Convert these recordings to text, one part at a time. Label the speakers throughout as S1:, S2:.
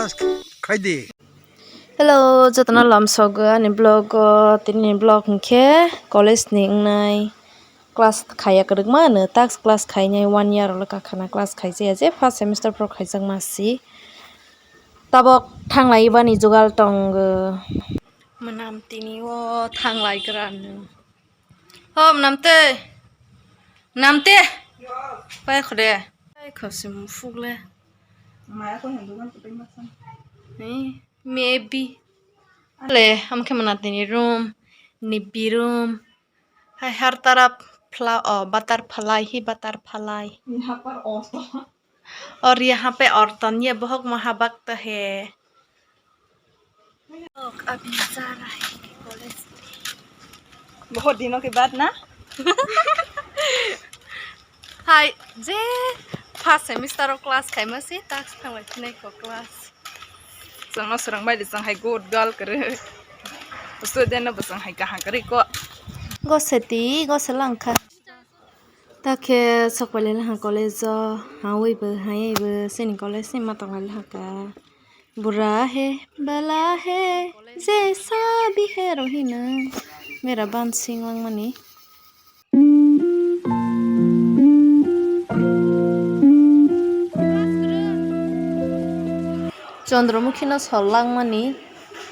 S1: class khai di.
S2: Hello, jatana lam soga ni blog tini blog ke college ning nai class khaya kadek mana tax class khainai 1 year laka khana class khaije je first semester pro khaijang masi tabok thanglai bani jugal tong manam tini o thanglai kran hom namte pai khode pai khosim fugle
S3: Maya ko hindu kan kuping masan.
S2: maybe ale हम के मनाते नहीं room निब्बी room है हर तरफ butterfly ही butterfly
S3: यहाँ पर औरतों
S2: और यहाँ पे औरतों ये बहुत महाभक्त है लोग अभी जा रहा है कॉलेज
S3: बहुत दिनों के बाद ना
S2: हाय जे फर्स्ट सेमिस्टर क्लास खाइमा से टास्क थांलाय को क्लास
S3: संग सरंग बाय संग हाय गुड गर्ल करे स्टूडेंट न संग हाय कहां करे को
S2: गोसेती गोसलंखा ताके सकले हा कॉलेज हावैबो हायैबो सेनि कॉलेज से मातंगाल हाका बुरा है बला है जैसा भी है रोहिना मेरा बांसिंग लांगमानी चंद्रमुखी न सल्लांगमानी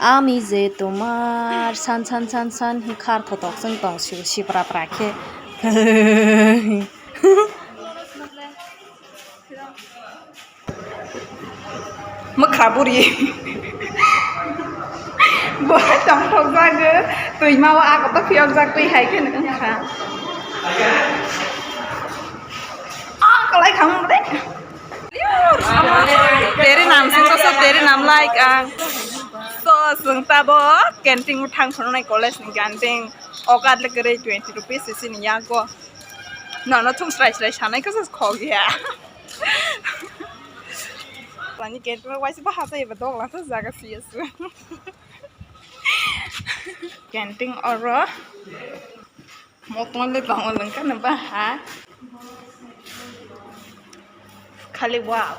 S2: आमी जे तुम्हार सान सान सान सान ही खार थतक जों तंसिउ सिब्रा प्राखे
S3: मखराबुरी बहुत टंगथक जागो तुई मावा आगो तो फियाव जाग तुई हाय के नखा कलाई खाऊं दे तेरे नाम से तो सब तेरे नाम like so sengta bo canteen uthang khono college ni canteen okat le kare 20 rupees sini ya go no thung strai sanai ka sa kho gya pani canteen wai si ba ha sai ba dog la sa jaga cs canteen oro mokon le bang lang kan ba ha khali wow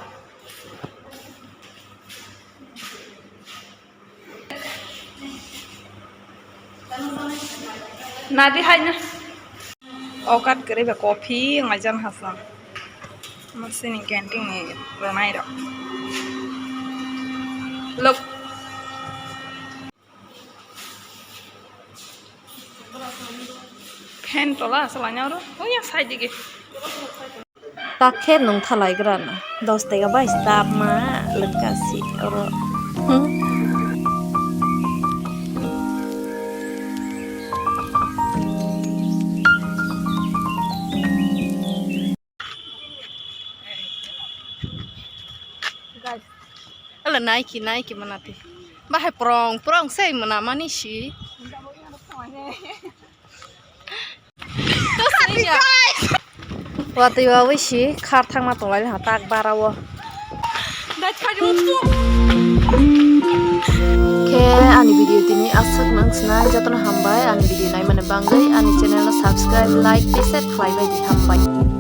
S3: Nadi hanya okat kere be kopi ngajan hasan masih ni canteen ni ramai dah look pen tola selanya orang oh ya saya juga
S2: ताखे नों थालाय ग्राना 10 tega ba stop ma lekasi oro ala naiki manati bahai prong sei mana mani si to sinya wati wawi si khar thang ma tolai ha tak barawo ke ani video tini asak nangsna jatona hambai ani video nai mane bangai ani channel na subscribe like set khlai bai hambai